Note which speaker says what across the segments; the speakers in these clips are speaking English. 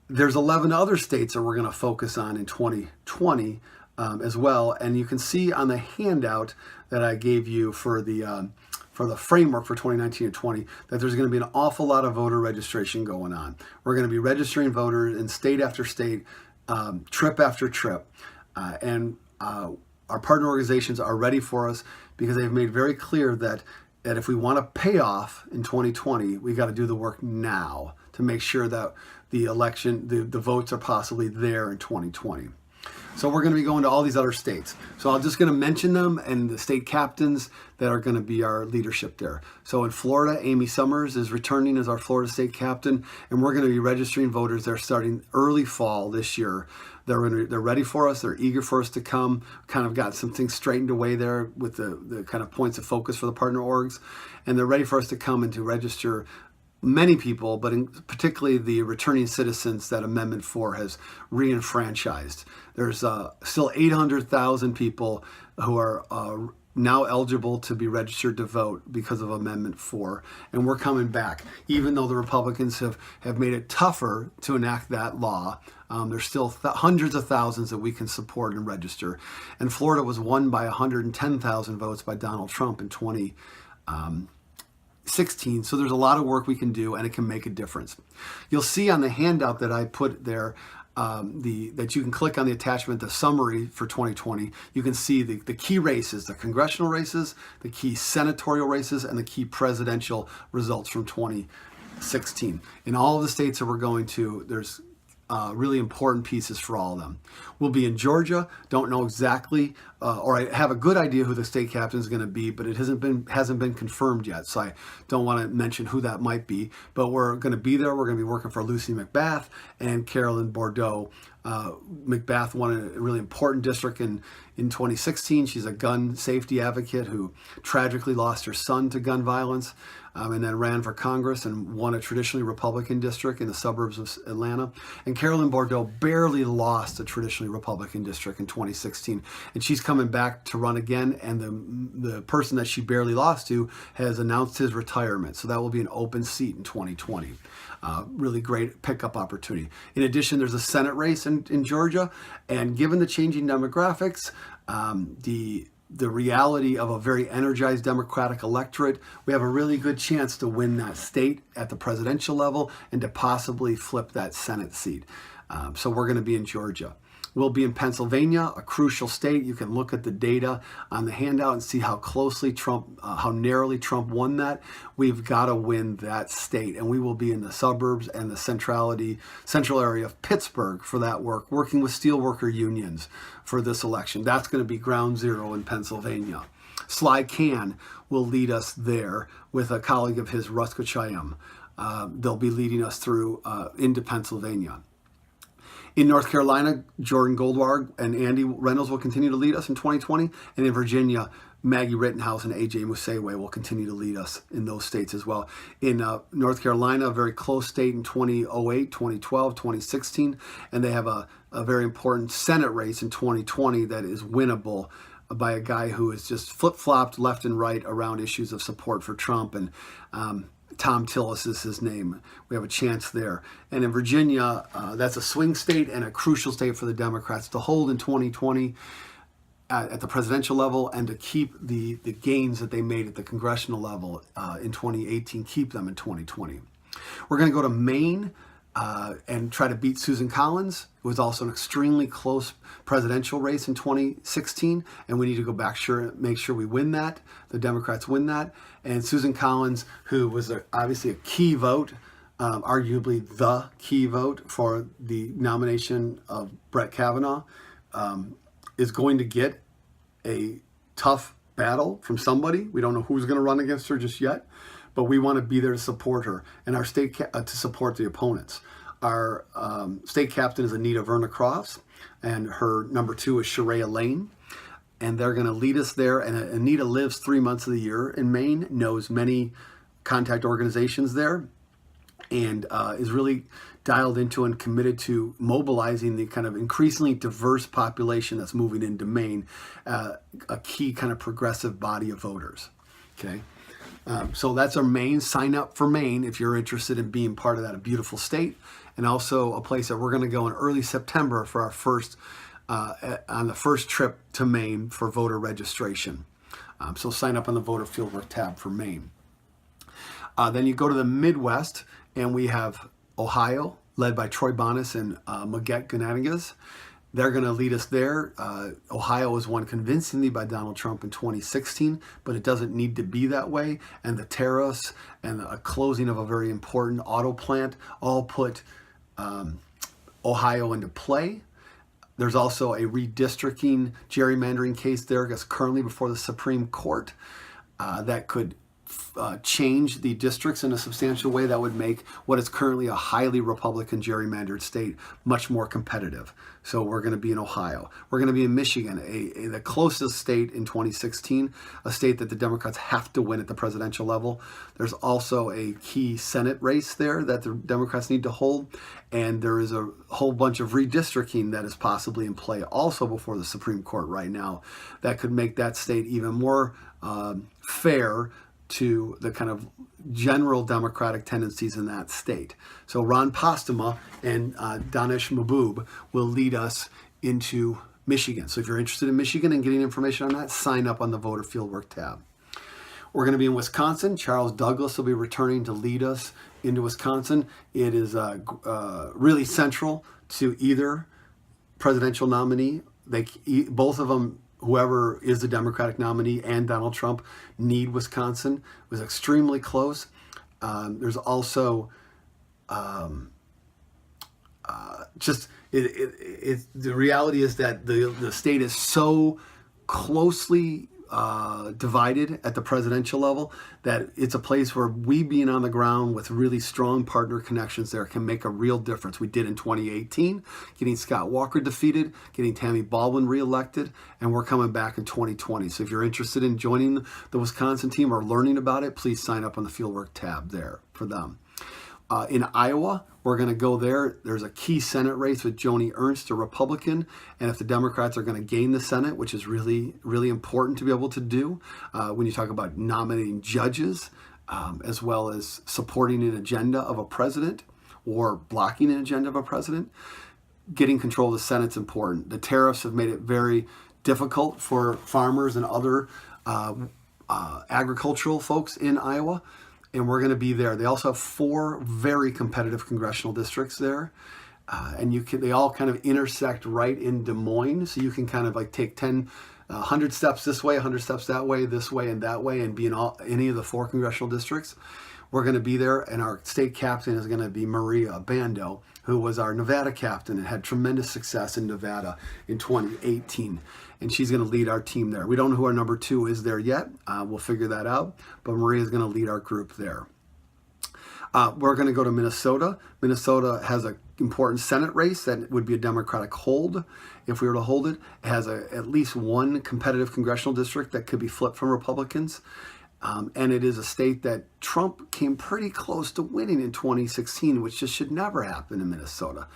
Speaker 1: There's 11 other states that we're going to focus on in 2020 as well. And you can see on the handout that I gave you for the framework for 2019 and 20 that there's going to be an awful lot of voter registration going on. We're going to be registering voters in state after state, trip after trip. And our partner organizations are ready for us because they've made very clear that if we want to pay off in 2020, we got to do the work now to make sure that the election, the votes are possibly there in 2020. So we're going to be going to all these other states. So I'm just going to mention them and the state captains that are going to be our leadership there. So in Florida, Amy Summers is returning as our Florida state captain, and we're going to be registering voters there starting early fall this year. They're ready for us. They're eager for us to come. Kind of got some things straightened away there with the kind of points of focus for the partner orgs, and they're ready for us to come and to register many people, but particularly the returning citizens that Amendment 4 has re-enfranchised. There's still 800,000 people who are now eligible to be registered to vote because of Amendment 4. And we're coming back. Even though the Republicans have made it tougher to enact that law, there's still hundreds of thousands that we can support and register. And Florida was won by 110,000 votes by Donald Trump in 2016. So there's a lot of work we can do, and it can make a difference. You'll see on the handout that I put there that you can click on the attachment, the summary for 2020. You can see the key races, the congressional races, the key senatorial races, and the key presidential results from 2016. In all of the states that we're going to, there's really important pieces for all of them. We'll be in Georgia. Don't know exactly, or I have a good idea who the state captain is going to be, but it hasn't been confirmed yet. So I don't want to mention who that might be. But we're going to be there. We're going to be working for Lucy McBath and Carolyn Bordeaux. McBath won a really important district in 2016. She's a gun safety advocate who tragically lost her son to gun violence, and then ran for Congress and won a traditionally Republican district in the suburbs of Atlanta. And Carolyn Bordeaux barely lost a traditionally Republican district in 2016. And she's coming back to run again, and the person that she barely lost to has announced his retirement. So that will be an open seat in 2020. Really great pickup opportunity. In addition, there's a Senate race in Georgia, and given the changing demographics, the reality of a very energized Democratic electorate, we have a really good chance to win that state at the presidential level and to possibly flip that Senate seat. So we're going to be in Georgia. We'll be in Pennsylvania, a crucial state. You can look at the data on the handout and see how closely how narrowly Trump won that. We've got to win that state, and we will be in the suburbs and the central area of Pittsburgh for that work, working with steelworker unions for this election. That's going to be ground zero in Pennsylvania. Sly Can will lead us there with a colleague of his, Russ Kachayam. They'll be leading us through into Pennsylvania. In North Carolina, Jordan Goldwag and Andy Reynolds will continue to lead us in 2020. And in Virginia, Maggie Rittenhouse and A.J. Musewe will continue to lead us in those states as well. In North Carolina, a very close state in 2008, 2012, 2016. And they have a very important Senate race in 2020 that is winnable by a guy who has just flip-flopped left and right around issues of support for Trump. And Tom Tillis is his name. We have a chance there. And in Virginia, that's a swing state and a crucial state for the Democrats to hold in 2020 at the presidential level, and to keep the gains that they made at the congressional level in 2018, keep them in 2020. We're going to go to Maine and try to beat Susan Collins. It was also an extremely close presidential race in 2016, and we need to go back, make sure we win that. The Democrats win that. And Susan Collins, who was obviously a key vote, arguably the key vote for the nomination of Brett Kavanaugh, is going to get a tough battle from somebody. We don't know who's going to run against her just yet, but we want to be there to support her and our state to support the opponents. Our state captain is Anita Verna Crofts, and her number 2 is Sharia Lane. And they're going to lead us there. And Anita lives 3 months of the year in Maine, knows many contact organizations there, and is really dialed into and committed to mobilizing the kind of increasingly diverse population that's moving into Maine, a key kind of progressive body of voters. Okay. So that's our Maine. Sign up for Maine if you're interested in being part of that, a beautiful state. and also a place that we're going to go in early September for our first on the first trip to Maine for voter registration. So sign up on the voter fieldwork tab for Maine. Then you go to the Midwest, and we have Ohio, led by Troy Bonis and Maguette Ganagas. They're going to lead us there. Ohio was won convincingly by Donald Trump in 2016, but it doesn't need to be that way. And the tariffs and a closing of a very important auto plant all put Ohio into play. There's also a redistricting gerrymandering case there that's currently before the Supreme Court that could change the districts in a substantial way that would make what is currently a highly Republican gerrymandered state much more competitive. So we're going to be in Ohio. We're going to be in Michigan, the closest state in 2016, a state that the Democrats have to win at the presidential level. There's also a key Senate race there that the Democrats need to hold, and there is a whole bunch of redistricting that is possibly in play also before the Supreme Court right now that could make that state even more fair to the kind of general Democratic tendencies in that state. So Ron Postema and Danish Mahboub will lead us into Michigan. So if you're interested in Michigan and getting information on that, sign up on the Voter Fieldwork tab. We're going to be in Wisconsin. Charles Douglas will be returning to lead us into Wisconsin. It is really central to either presidential nominee. Both of them, whoever is the Democratic nominee and Donald Trump, need Wisconsin. It was extremely close. There's also the reality is that the state is so closely divided at the presidential level that it's a place where we being on the ground with really strong partner connections there can make a real difference. We did in 2018, getting Scott Walker defeated, getting Tammy Baldwin reelected, and we're coming back in 2020. So if you're interested in joining the Wisconsin team or learning about it, please sign up on the Fieldwork tab there for them. In Iowa, we're going to go there. There's a key Senate race with Joni Ernst, a Republican, and if the Democrats are going to gain the Senate, which is really, really important to be able to do when you talk about nominating judges, as well as supporting an agenda of a president or blocking an agenda of a president, getting control of the Senate's important. The tariffs have made it very difficult for farmers and other agricultural folks in Iowa, and we're going to be there. They also have 4 very competitive congressional districts there, and they all kind of intersect right in Des Moines, so you can kind of like take 100 steps this way, 100 steps that way, this way, and that way, and be in any of the 4 congressional districts. We're going to be there, and our state captain is going to be Maria Bando, who was our Nevada captain and had tremendous success in Nevada in 2018. And she's going to lead our team there. We don't know who our number 2 is there yet. We'll figure that out. But Maria is going to lead our group there. We're going to go to Minnesota. Minnesota has an important Senate race that would be a Democratic hold if we were to hold it. It has at least one competitive congressional district that could be flipped from Republicans. And it is a state that Trump came pretty close to winning in 2016, which just should never happen in Minnesota.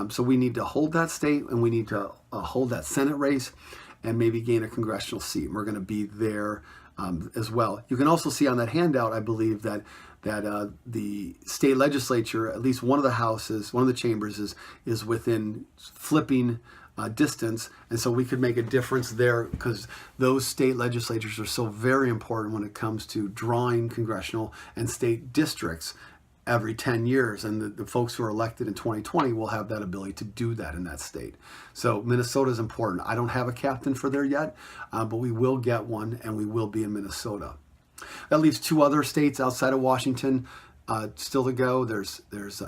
Speaker 1: So we need to hold that state, and we need to hold that Senate race and maybe gain a congressional seat. And we're going to be there as well. You can also see on that handout, I believe, that the state legislature, at least one of the houses, one of the chambers is within flipping distance, and so we could make a difference there because those state legislatures are so very important when it comes to drawing congressional and state districts every 10 years, and the folks who are elected in 2020 will have that ability to do that in that state. So Minnesota is important. I don't have a captain for there yet, but we will get one, and we will be in Minnesota. That leaves 2 other states outside of Washington still to go. There's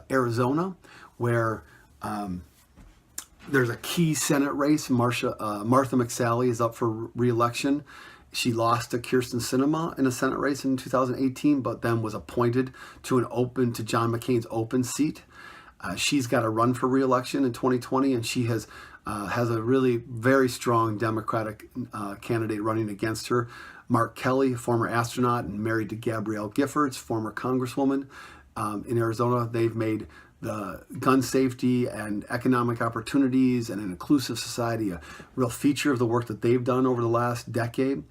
Speaker 1: Arizona, where there's a key Senate race. Martha McSally is up for re-election. She lost to Kyrsten Sinema in a Senate race in 2018, but then was appointed to John McCain's open seat. She's got to run for re-election in 2020, and she has a really very strong Democratic candidate running against her. Mark Kelly, former astronaut and married to Gabrielle Giffords, former congresswoman in Arizona. They've made the gun safety and economic opportunities and an inclusive society a real feature of the work that they've done over the last decade.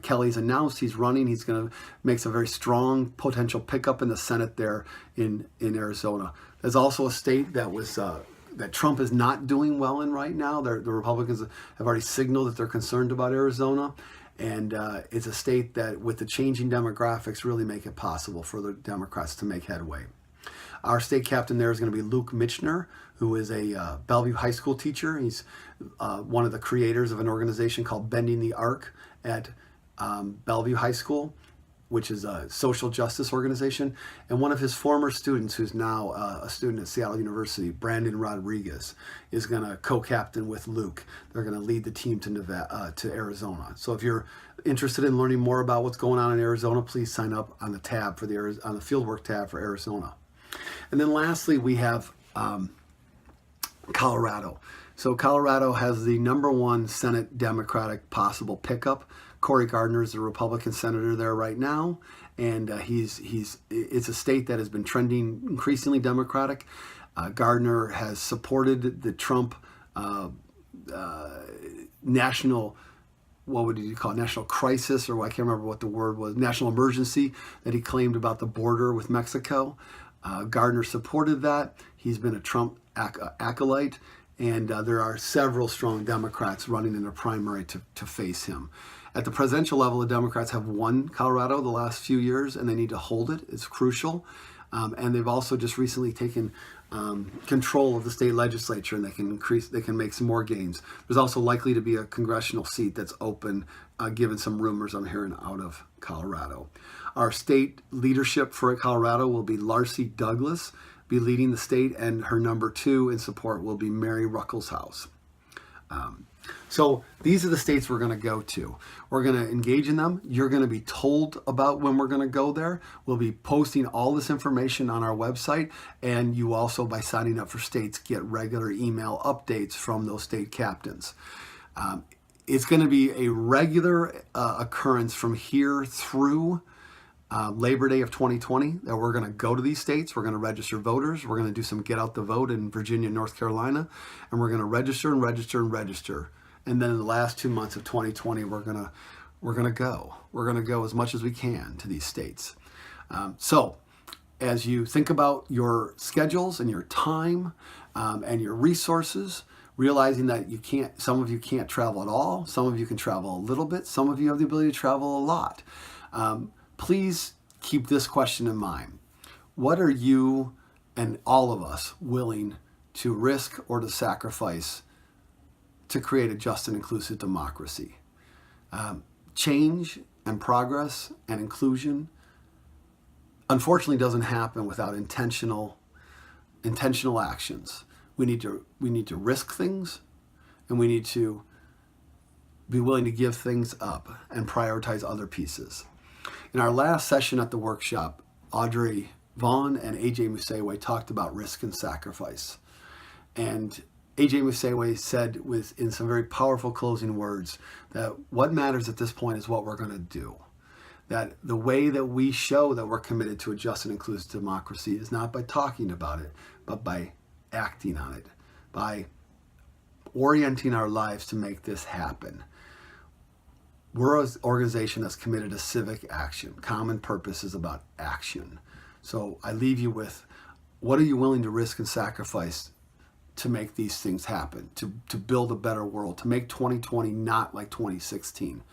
Speaker 1: Kelly's announced he's running. He's going to make a very strong potential pickup in the Senate there in Arizona. There's also a state that was that Trump is not doing well in right now. The Republicans have already signaled that they're concerned about Arizona. And it's a state that, with the changing demographics, really make it possible for the Democrats to make headway. Our state captain there is going to be Luke Michener, who is a Bellevue High School teacher. He's one of the creators of an organization called Bending the Arc at Bellevue High School, which is a social justice organization. And one of his former students, who's now a student at Seattle University, Brandon Rodriguez, is going to co-captain with Luke. They're going to lead the team to Arizona. So if you're interested in learning more about what's going on in Arizona, please sign up on the tab for on the fieldwork tab for Arizona. And then lastly, we have Colorado. So Colorado has the #1 Senate Democratic possible pickup. Cory Gardner is the Republican senator there right now, and it's a state that has been trending increasingly Democratic. Gardner has supported the Trump national, what would you call it, national crisis, or I can't remember what the word was, national emergency that he claimed about the border with Mexico. Gardner supported that. He's been a Trump acolyte, and there are several strong Democrats running in a primary to face him. At the presidential level, the Democrats have won Colorado the last few years, and they need to hold it. It's crucial. And they've also just recently taken control of the state legislature, and they can make some more gains. There's also likely to be a congressional seat that's open, given some rumors I'm hearing out of Colorado. Our state leadership for Colorado will be Larcy Douglas, be leading the state, and her #2 in support will be Mary Ruckelshaus. So these are the states we're going to go to. We're going to engage in them. You're going to be told about when we're going to go there. We'll be posting all this information on our website, and you also, by signing up for states, get regular email updates from those state captains. It's going to be a regular occurrence from here through Labor Day of 2020 that we're going to go to these states. We're going to register voters. We're going to do some get out the vote in Virginia and North Carolina, and we're going to register and register and register. And then in the last 2 months of 2020, we're going to go. We're going to go as much as we can to these states. So as you think about your schedules and your time and your resources, realizing that some of you can't travel at all, some of you can travel a little bit, some of you have the ability to travel a lot. Please keep this question in mind. What are you and all of us willing to risk or to sacrifice to create a just and inclusive democracy? Change and progress and inclusion, unfortunately, doesn't happen without intentional actions. We need to risk things, and we need to be willing to give things up and prioritize other pieces. In our last session at the workshop, Audrey Vaughn and AJ Musewe talked about risk and sacrifice. And AJ Musewe said in some very powerful closing words that what matters at this point is what we're going to do. That the way that we show that we're committed to a just and inclusive democracy is not by talking about it, but by acting on it, by orienting our lives to make this happen. We're an organization that's committed to civic action. Common purpose is about action. So I leave you with, what are you willing to risk and sacrifice to make these things happen, to build a better world, to make 2020 not like 2016,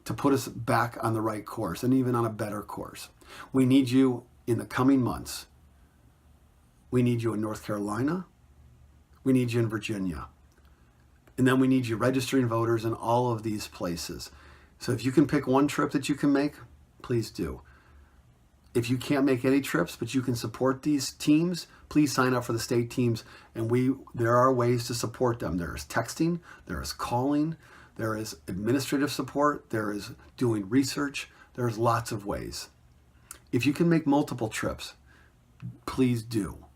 Speaker 1: to put us back on the right course and even on a better course? We need you in the coming months. We need you in North Carolina. We need you in Virginia. And then we need you registering voters in all of these places. So if you can pick one trip that you can make, please do. If you can't make any trips, but you can support these teams, please sign up for the state teams. And there are ways to support them. There is texting, there is calling, there is administrative support, there is doing research. There's lots of ways. If you can make multiple trips, please do.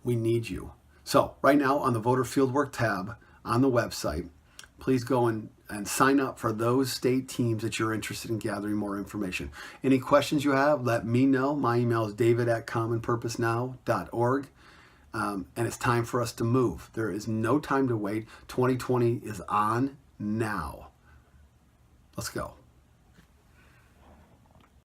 Speaker 1: We need you. So right now on the Voter Fieldwork tab on the website, please go and sign up for those state teams that you're interested in gathering more information. Any questions you have, let me know. My email is david@commonpurposenow.org. And it's time for us to move. There is no time to wait. 2020 is on now. Let's go.